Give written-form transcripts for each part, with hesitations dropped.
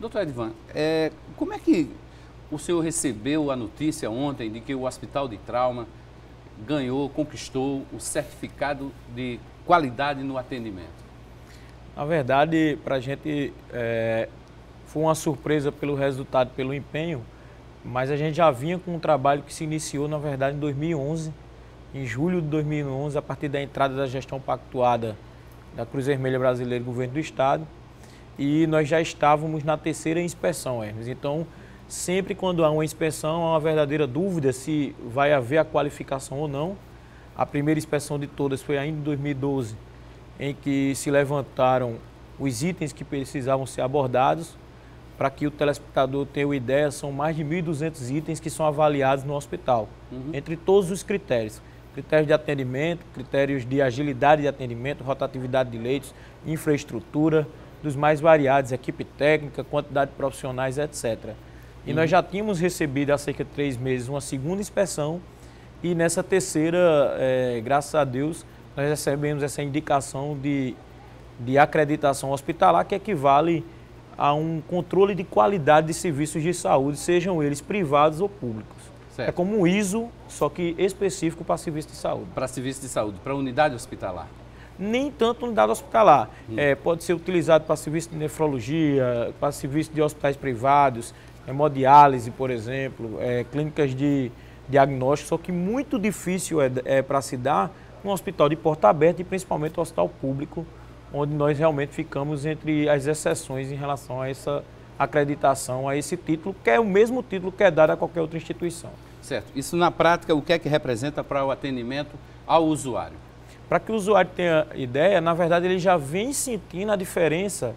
Doutor Edivan, como é que o senhor recebeu a notícia ontem de que o Hospital de Trauma conquistou o certificado de qualidade no atendimento? Na verdade, para a gente foi uma surpresa pelo resultado, pelo empenho, mas a gente já vinha com um trabalho que se iniciou, na verdade, em 2011, em julho de 2011, a partir da entrada da gestão pactuada da Cruz Vermelha Brasileira e Governo do Estado, e nós já estávamos na terceira inspeção, Hermes. Então, sempre quando há uma inspeção, há uma verdadeira dúvida se vai haver a qualificação ou não. A primeira inspeção de todas foi ainda em 2012, em que se levantaram os itens que precisavam ser abordados. Para que o telespectador tenha uma ideia, são mais de 1.200 itens que são avaliados no hospital, entre todos os critérios. Critérios de atendimento, critérios de agilidade de atendimento, rotatividade de leitos, infraestrutura, dos mais variados, equipe técnica, quantidade de profissionais, etc. E nós já tínhamos recebido há cerca de 3 meses uma segunda inspeção e nessa terceira, graças a Deus, nós recebemos essa indicação de acreditação hospitalar que equivale a um controle de qualidade de serviços de saúde, sejam eles privados ou públicos. Certo. É como um ISO, só que específico para serviço de saúde. Para serviço de saúde, para unidade hospitalar? Nem tanto unidade hospitalar. Pode ser utilizado para serviço de nefrologia, para serviço de hospitais privados, hemodiálise, por exemplo, clínicas de diagnóstico, só que muito difícil para se dar um hospital de porta aberta e principalmente um hospital público, onde nós realmente ficamos entre as exceções em relação a essa acreditação, a esse título, que é o mesmo título que é dado a qualquer outra instituição. Certo. Isso na prática, o que é que representa para o atendimento ao usuário? Para que o usuário tenha ideia, na verdade ele já vem sentindo a diferença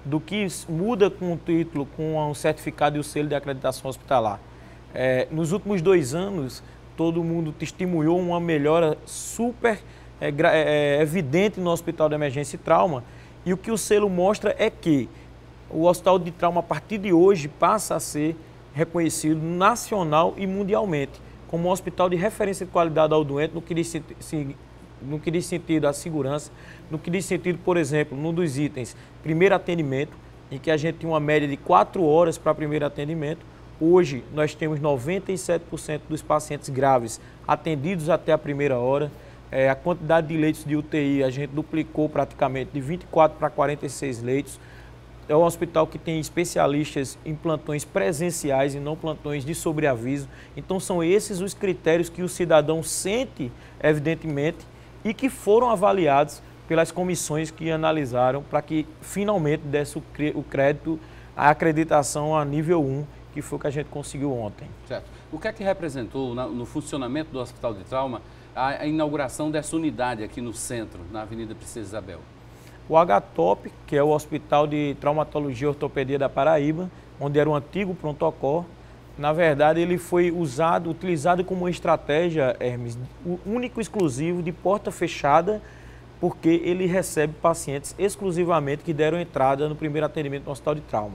do que muda com o título, com um certificado e o selo de acreditação hospitalar. Nos últimos 2 anos, todo mundo testemunhou uma melhora super evidente no Hospital de Emergência e Trauma, e o que o selo mostra é que o Hospital de Trauma, a partir de hoje, passa a ser reconhecido nacional e mundialmente como um hospital de referência de qualidade ao doente, no que diz sentido à segurança, no que diz sentido, por exemplo, num dos itens, primeiro atendimento, em que a gente tinha uma média de 4 horas para primeiro atendimento. Hoje, nós temos 97% dos pacientes graves atendidos até a primeira hora. A quantidade de leitos de UTI a gente duplicou praticamente de 24 para 46 leitos. É um hospital que tem especialistas em plantões presenciais e não plantões de sobreaviso. Então são esses os critérios que o cidadão sente, evidentemente, e que foram avaliados pelas comissões que analisaram para que finalmente desse o crédito, a acreditação a nível 1, que foi o que a gente conseguiu ontem. Certo. O que é que representou no funcionamento do Hospital de Trauma a inauguração dessa unidade aqui no centro, na Avenida Princesa Isabel? O HTOP, que é o Hospital de Traumatologia e Ortopedia da Paraíba, onde era o antigo pronto-socorro, na verdade ele foi utilizado como uma estratégia, Hermes, único e exclusivo de porta fechada, porque ele recebe pacientes exclusivamente que deram entrada no primeiro atendimento no Hospital de Trauma.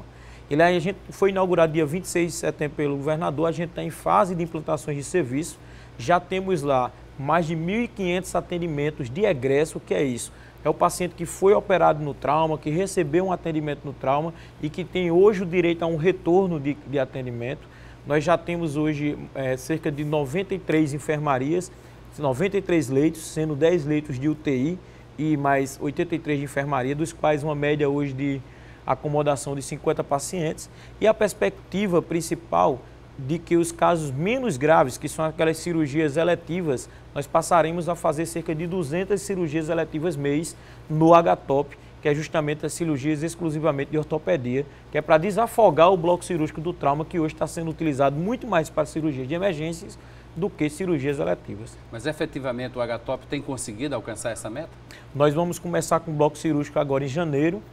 A gente foi inaugurado dia 26 de setembro pelo governador, a gente está em fase de implantações de serviço, já temos lá mais de 1.500 atendimentos de egresso. O que é isso? É o paciente que foi operado no trauma, que recebeu um atendimento no trauma e que tem hoje o direito a um retorno de atendimento. Nós já temos hoje cerca de 93 enfermarias, 93 leitos, sendo 10 leitos de UTI e mais 83 de enfermaria, dos quais uma média hoje de acomodação de 50 pacientes. E a perspectiva principal de que os casos menos graves, que são aquelas cirurgias eletivas, nós passaremos a fazer cerca de 200 cirurgias eletivas mês no HTOP, que é justamente as cirurgias exclusivamente de ortopedia, que é para desafogar o bloco cirúrgico do trauma, que hoje está sendo utilizado muito mais para cirurgias de emergências do que cirurgias eletivas. Mas efetivamente o HTOP tem conseguido alcançar essa meta? Nós vamos começar com o bloco cirúrgico agora em janeiro,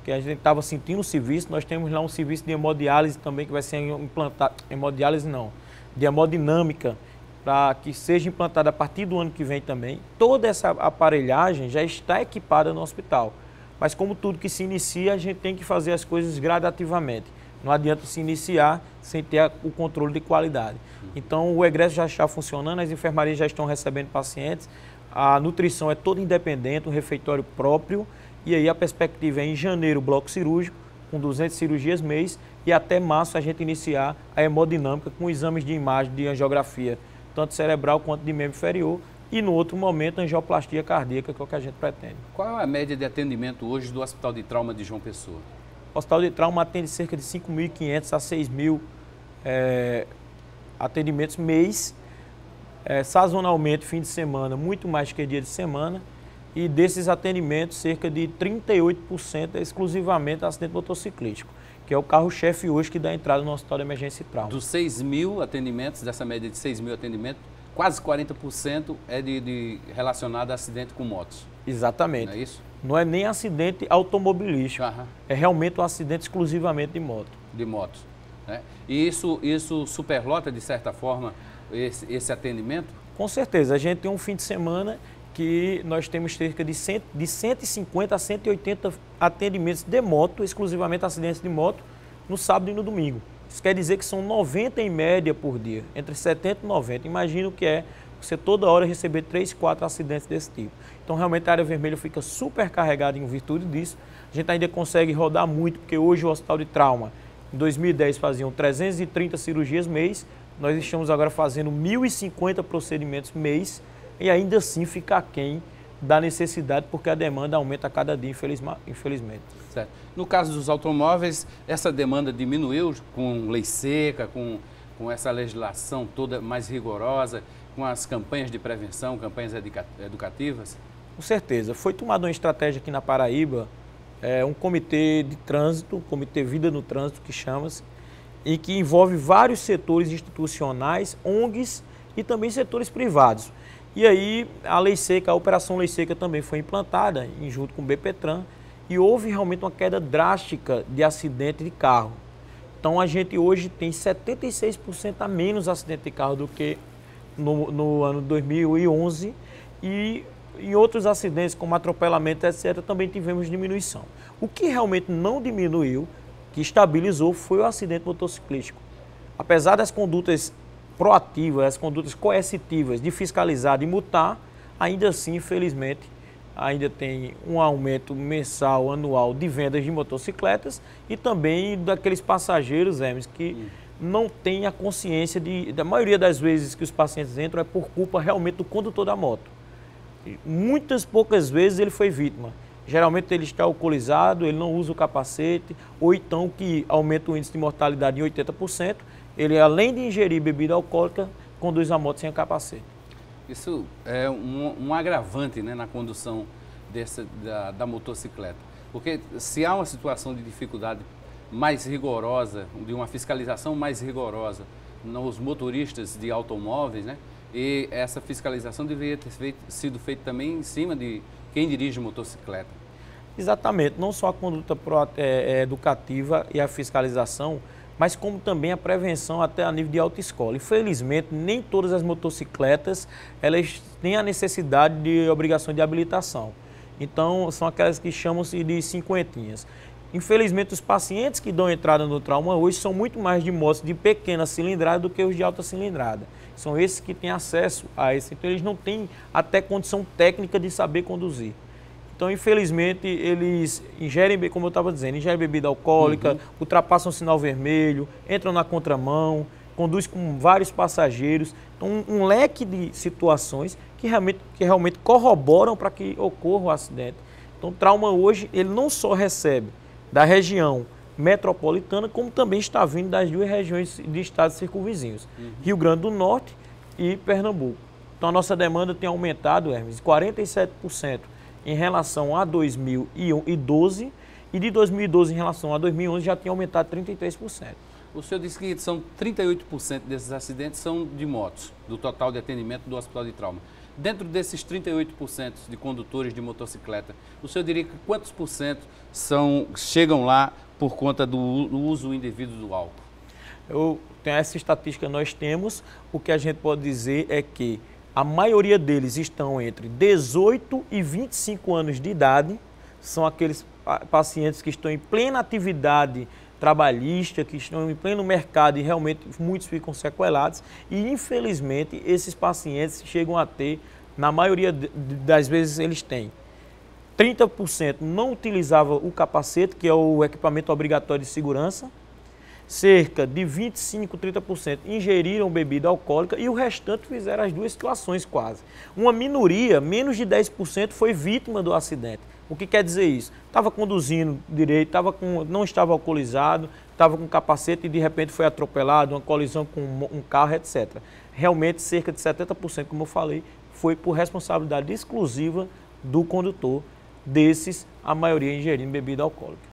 que a gente estava sentindo o serviço. Nós temos lá um serviço de hemodiálise também que vai ser implantado, hemodiálise não, de hemodinâmica, para que seja implantado a partir do ano que vem também. Toda essa aparelhagem já está equipada no hospital, mas como tudo que se inicia, a gente tem que fazer as coisas gradativamente. Não adianta se iniciar sem ter o controle de qualidade. Então o egresso já está funcionando, as enfermarias já estão recebendo pacientes, a nutrição é toda independente, um refeitório próprio. E aí a perspectiva é em janeiro o bloco cirúrgico, com 200 cirurgias mês, e até março a gente iniciar a hemodinâmica com exames de imagem de angiografia, tanto cerebral quanto de membro inferior, e no outro momento a angioplastia cardíaca, que é o que a gente pretende. Qual é a média de atendimento hoje do Hospital de Trauma de João Pessoa? O Hospital de Trauma atende cerca de 5.500 a 6.000 atendimentos mês, sazonalmente, fim de semana, muito mais que dia de semana, e desses atendimentos, cerca de 38% é exclusivamente acidente motociclístico, que é o carro-chefe hoje que dá entrada no Hospital de Emergência e Trauma. Dos 6.000 atendimentos, dessa média de 6.000 atendimentos, quase 40% é relacionado a acidente com motos. Exatamente. Não é isso? Não é nem acidente automobilístico, é realmente um acidente exclusivamente de moto. De motos. Né? E isso superlota, de certa forma, esse atendimento? Com certeza. A gente tem um fim de semana que nós temos cerca de 150 a 180 atendimentos de moto, exclusivamente acidentes de moto, no sábado e no domingo. Isso quer dizer que são 90 em média por dia, entre 70 e 90. Imagina o que é você toda hora receber 3, 4 acidentes desse tipo. Então, realmente, a área vermelha fica super carregada em virtude disso. A gente ainda consegue rodar muito, porque hoje o Hospital de Trauma, em 2010, faziam 330 cirurgias mês. Nós estamos agora fazendo 1.050 procedimentos mês e ainda assim fica aquém da necessidade, porque a demanda aumenta a cada dia, infelizmente. Certo. No caso dos automóveis, essa demanda diminuiu com lei seca, com essa legislação toda mais rigorosa, com as campanhas de prevenção, campanhas educativas? Com certeza. Foi tomada uma estratégia aqui na Paraíba, um comitê de trânsito, comitê Vida no Trânsito, que chama-se, e que envolve vários setores institucionais, ONGs e também setores privados. E aí a lei seca, a operação lei seca também foi implantada junto com o BPTran, e houve realmente uma queda drástica de acidente de carro. Então a gente hoje tem 76% a menos acidente de carro do que no ano 2011, e em outros acidentes como atropelamento, etc., também tivemos diminuição. O que realmente não diminuiu, que estabilizou, foi o acidente motociclístico. Apesar das condutas proativas, as condutas coercitivas de fiscalizar, de multar, ainda assim, infelizmente, ainda tem um aumento mensal, anual de vendas de motocicletas e também daqueles passageiros, Hermes, que não têm a consciência da maioria das vezes que os pacientes entram é por culpa realmente do condutor da moto. E muitas poucas vezes ele foi vítima. Geralmente ele está alcoolizado, ele não usa o capacete, ou então que aumenta o índice de mortalidade em 80%, ele além de ingerir bebida alcoólica, conduz a moto sem capacete. Isso é um agravante, né, na condução da motocicleta. Porque se há uma situação de dificuldade mais rigorosa, de uma fiscalização mais rigorosa nos motoristas de automóveis, né, e essa fiscalização deveria ter sido feita também em cima de quem dirige motocicleta. Exatamente, não só a conduta educativa e a fiscalização, mas como também a prevenção até a nível de autoescola. Infelizmente, nem todas as motocicletas elas têm a necessidade de obrigação de habilitação. Então, são aquelas que chamam-se de cinquentinhas. Infelizmente, os pacientes que dão entrada no trauma hoje são muito mais de motos de pequena cilindrada do que os de alta cilindrada. São esses que têm acesso a esse, então eles não têm até condição técnica de saber conduzir. Então, infelizmente, eles ingerem, como eu estava dizendo, ingerem bebida alcoólica, ultrapassam o sinal vermelho, entram na contramão, conduzem com vários passageiros. Então, um leque de situações que realmente corroboram para que ocorra o acidente. Então, o trauma hoje, ele não só recebe da região metropolitana, como também está vindo das duas regiões de estados circunvizinhos, Rio Grande do Norte e Pernambuco. Então, a nossa demanda tem aumentado, Hermes, 47%. Em relação a 2012, e de 2012 em relação a 2011 já tinha aumentado 33%. O senhor disse que são 38% desses acidentes são de motos, do total de atendimento do Hospital de Trauma. Dentro desses 38% de condutores de motocicleta, o senhor diria que quantos por cento chegam lá por conta do uso indevido do álcool? Essa estatística nós temos, o que a gente pode dizer é que a maioria deles estão entre 18 e 25 anos de idade, são aqueles pacientes que estão em plena atividade trabalhista, que estão em pleno mercado e realmente muitos ficam sequelados e infelizmente esses pacientes chegam a ter, na maioria das vezes eles têm 30% não utilizava o capacete, que é o equipamento obrigatório de segurança. Cerca de 25, 30% ingeriram bebida alcoólica e o restante fizeram as duas situações quase. Uma minoria, menos de 10%, foi vítima do acidente. O que quer dizer isso? Estava conduzindo direito, não estava alcoolizado, estava com capacete e de repente foi atropelado, uma colisão com um carro, etc. Realmente, cerca de 70%, como eu falei, foi por responsabilidade exclusiva do condutor, desses, a maioria ingerindo bebida alcoólica.